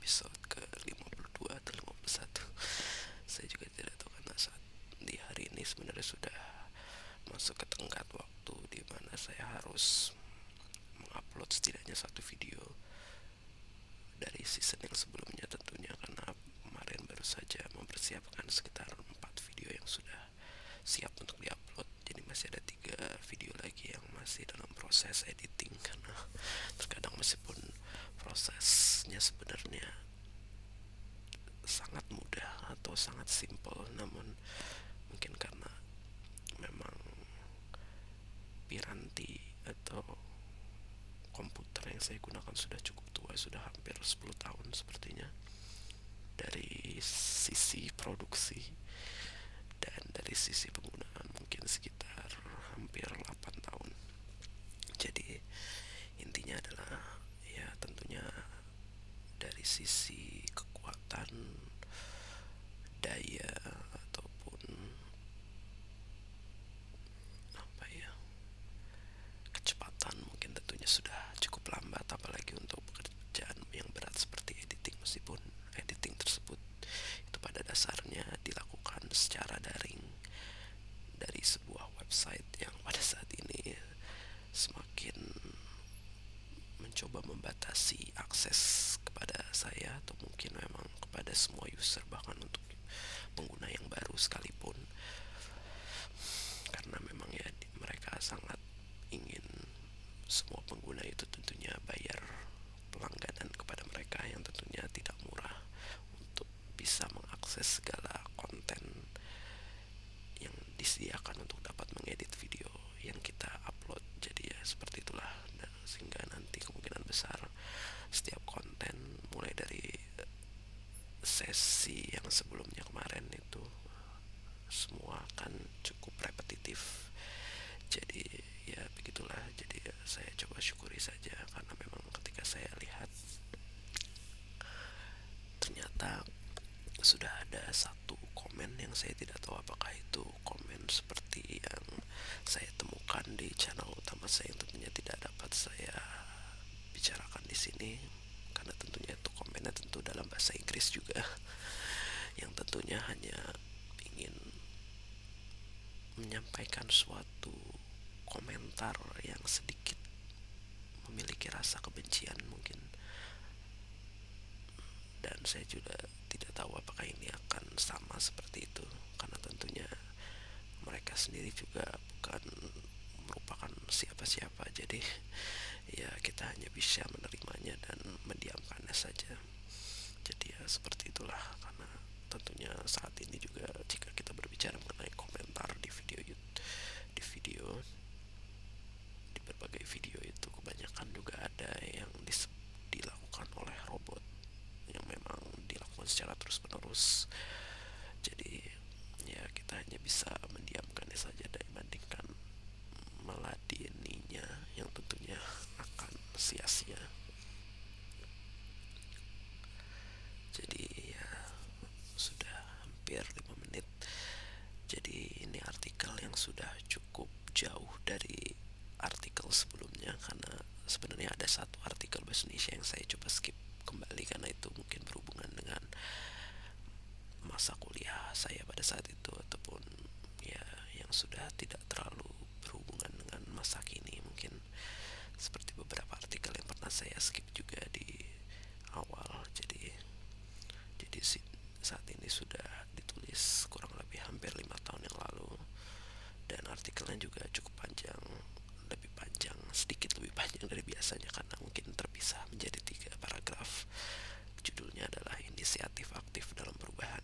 episode ke-52 atau 51. Saya juga tidak tahu karena saat di hari ini sebenarnya sudah masuk ke tenggat waktu di mana saya harus mengupload setidaknya satu video dari season yang sebelumnya tentunya, karena kemarin baru saja mempersiapkan sekitar 4 video yang sudah siap untuk diupload. Jadi masih ada 3 video lagi yang masih dalam proses editing, karena terkadang meskipun prosesnya sebenarnya sangat mudah atau sangat simple, namun mungkin karena memang piranti atau komputer yang saya gunakan sudah cukup tua, sudah hampir 10 tahun sepertinya, dari sisi produksi dan dari sisi penggunaan mungkin sekitar hampir 8 tahun. Jadi intinya adalah ya tentunya dari sisi kekuatan daya ataupun apa ya, kecepatan mungkin tentunya sudah cukup lambat, apalagi untuk pekerjaan yang berat seperti editing. Meskipun editing tersebut itu pada dasarnya dilakukan secara daring dari sebuah website yang pada saat ini semakin mencoba membatasi akses kepada saya, atau mungkin memang kepada semua user, bahkan untuk pengguna yang baru sekalipun, karena memang ya mereka sangat ingin semua pengguna itu tentunya bayar pelangganan kepada mereka yang tentunya tidak murah untuk bisa mengakses segala konten yang disediakan untuk dapat mengedit video yang kita upload. Jadi ya seperti itulah. Nah, sehingga nanti kemungkinan besar setiap konten mulai dari sesi yang sebelumnya kemarin itu semua akan cukup repetitif. Jadi ya begitulah. Jadi ya, saya coba syukuri saja, karena memang ketika saya lihat ternyata sudah ada satu komen yang saya tidak tahu apakah itu komen seperti yang saya temukan di channel utama saya, yang tentunya tidak dapat saya bicarakan di sini karena tentunya itu komennya tentu dalam bahasa Inggris juga, yang tentunya hanya ingin menyampaikan suatu komentar yang sedikit memiliki rasa kebencian mungkin. Dan saya juga tidak tahu apakah ini akan sama seperti itu, karena tentunya mereka sendiri juga bukan merupakan siapa-siapa. Jadi ya kita hanya bisa menerimanya dan mendiamkannya saja. Jadi ya seperti itulah, karena tentunya saat ini juga jika kita berbicara mengenai komentar di berbagai video itu kebanyakan juga ada yang dilakukan oleh robot, yang memang dilakukan secara terus-menerus. Jadi ya kita hanya bisa mendiamkannya saja dibandingkan meladeninya, yang tentunya akan sia-sia. Jadi ya sudah hampir 5 menit. Jadi ini artikel yang sudah cukup jauh dari artikel sebelumnya, karena sebenarnya ada satu artikel bahasa Indonesia yang saya coba skip kembali karena itu mungkin berhubungan dengan masa kuliah saya pada saat itu, ataupun ya yang sudah tidak terlalu berhubungan dengan masa kini, mungkin seperti beberapa artikel yang pernah saya skip juga di awal. Jadi saat ini sudah ditulis kurang lebih hampir 5 tahun yang lalu, dan artikelnya juga cukup panjang, sedikit lebih panjang dari biasanya karena mungkin terpisah menjadi 3 paragraf. Judulnya adalah Inisiatif Aktif dalam Perubahan.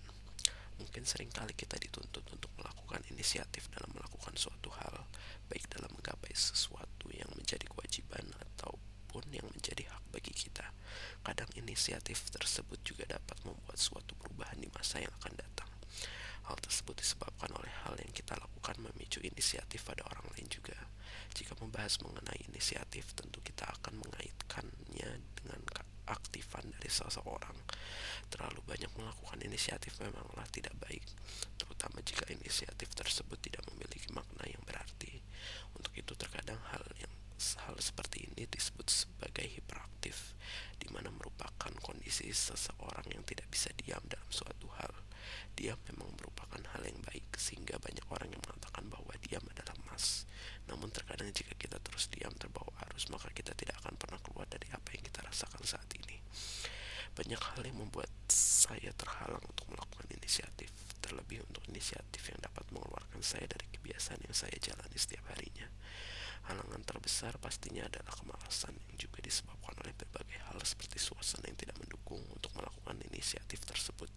Mungkin seringkali kita dituntut untuk melakukan inisiatif dalam melakukan suatu hal, baik dalam menggapai sesuatu yang menjadi kewajiban ataupun yang menjadi hak bagi kita. Kadang inisiatif tersebut juga dapat membuat suatu perubahan di masa yang akan datang. Hal tersebut disebabkan oleh hal yang kita lakukan memicu inisiatif pada orang lain juga. Jika membahas mengenai inisiatif, tentu kita akan mengaitkannya dengan keaktifan dari seseorang. Terlalu banyak melakukan inisiatif memanglah tidak baik, terutama jika inisiatif tersebut tidak memiliki makna yang berarti. Untuk itu terkadang hal hal seperti ini disebut sebagai hiperaktif, di mana merupakan kondisi seseorang yang tidak bisa diam dalam suatu hal. Diam memang merupakan hal yang baik, sehingga banyak orang yang mengatakan bahwa diam adalah emas. Namun terkadang jika kita terus diam terbawa arus, maka kita tidak akan pernah keluar dari apa yang kita rasakan saat ini. Banyak hal yang membuat saya terhalang untuk melakukan inisiatif, terlebih untuk inisiatif yang dapat mengeluarkan saya dari kebiasaan yang saya jalani setiap harinya. Halangan terbesar pastinya adalah kemalasan yang juga disebabkan oleh berbagai hal seperti suasana yang tidak mendukung untuk melakukan inisiatif tersebut.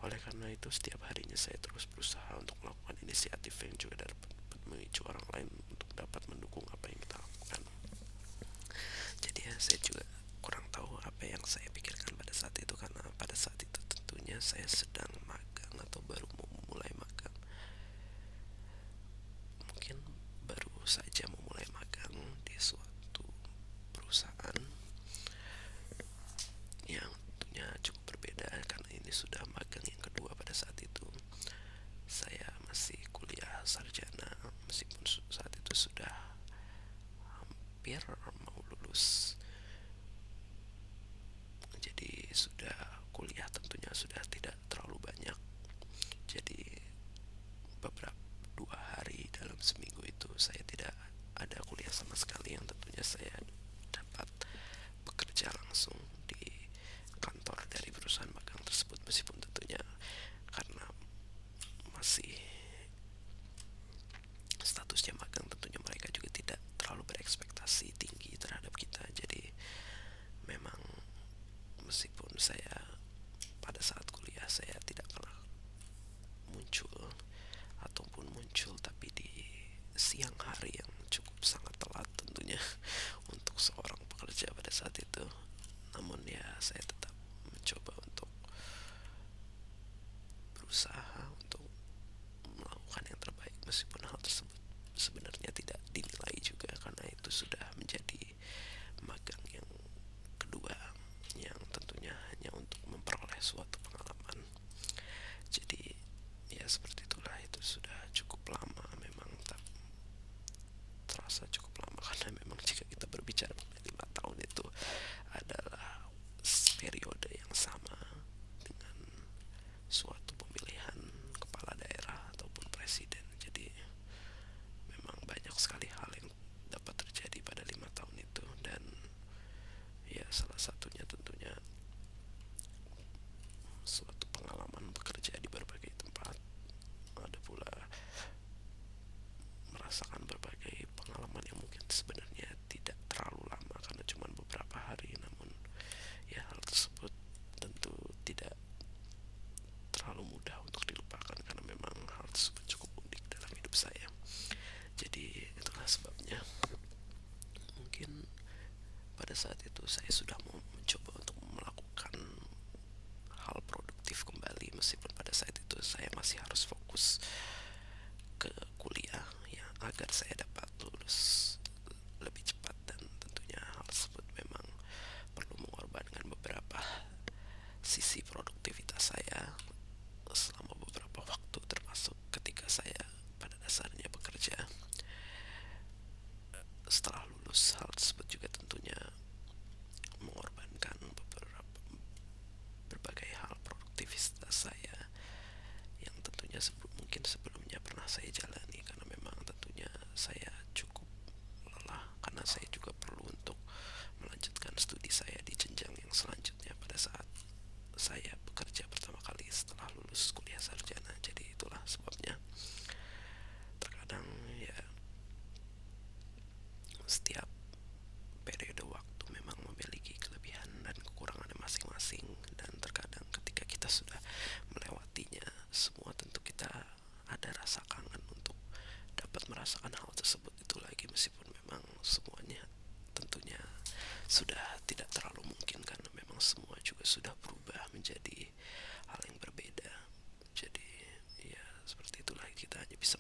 Oleh karena itu, setiap harinya saya terus berusaha untuk melakukan inisiatif yang juga dapat memicu orang lain untuk dapat mendukung apa yang kita lakukan. Jadi ya, saya juga kurang tahu apa yang saya pikirkan pada saat itu, karena pada saat itu tentunya saya sedang magang atau baru mau memulai magang. Mungkin baru saja memulai magang di suatu perusahaan yang tentunya cukup berbeda, karena ini sudah magang yang kedua pada saat itu. Saya masih kuliah sarjana, meskipun saat itu sudah hampir mau lulus. Jadi sudah kuliah tentunya sudah tidak terlalu banyak. Jadi beberapa 2 hari dalam seminggu itu saya tidak ada kuliah sama sekali, yang tentunya saya dapat bekerja langsung di kantor dari perusahaan magang tersebut, meskipun tentunya karena masih statusnya magang, tentunya mereka juga tidak terlalu berekspektasi tinggi terhadap kita. Jadi memang meskipun saya pada saat kuliah saya tidak pernah muncul, ataupun muncul tapi di siang hari yang cukup sangat telat tentunya untuk seorang pekerja pada saat itu. Namun ya, saya tetap mencoba untuk berusaha untuk melakukan yang terbaik, meskipun hal tersebut sebenarnya tidak dinilai juga, karena itu sudah menjadi magang yang kedua, yang tentunya hanya untuk memperoleh suatu pengalaman. Jadi ya seperti itulah, itu sudah cukup lama, memang tak terasa cukup lama, karena memang jika kita berbicara mengenai 5 tahun itu adalah periode yang sama dengan suatu pemilihan kepala daerah ataupun presiden. Jadi memang banyak sekali hal yang dapat terjadi pada 5 tahun itu, dan ya salah satunya tentunya suatu pengalaman bekerja di berbagai tempat. Ada pula merasakan berbagai pengalaman yang mungkin sebenarnya tidak terlalu lama, karena cuma beberapa hari. Namun ya, hal tersebut tentu tidak terlalu mudah untuk dilupakan, karena memang hal tersebut cukup unik dalam hidup saya. Jadi itulah sebabnya mungkin pada saat itu saya sudah mau mencoba untuk melakukan hal produktif kembali, meskipun pada saat itu saya masih harus fokus ke kuliah ya, agar saya dapat lulus lebih cepat. Dan tentunya hal tersebut memang perlu mengorbankan beberapa sisi produktivitas saya selama beberapa waktu, termasuk ketika saya pada dasarnya bekerja. Setelah lulus, hal tersebut juga tentunya mengorbankan berbagai hal produktivitas saya yang tentunya mungkin sebelumnya pernah saya jalani, karena memang tentunya saya cukup lelah, karena saya juga perlu untuk melanjutkan studi saya di jenjang yang selanjutnya pada saat saya bekerja pertama kali setelah lulus kuliah sarjana. Jadi itulah sebabnya terkadang ya, setiap periode waktu memang memiliki kelebihan dan kekurangannya masing-masing, dan terkadang ketika kita sudah melewatinya semua, tentu kita ada rasa kangen untuk dapat merasakan hal tersebut itu lagi, meskipun memang semuanya tentunya sudah tidak terlalu mungkin, karena memang semua juga sudah berubah menjadi hal yang berbeda. Jadi ya seperti itulah, kita hanya bisa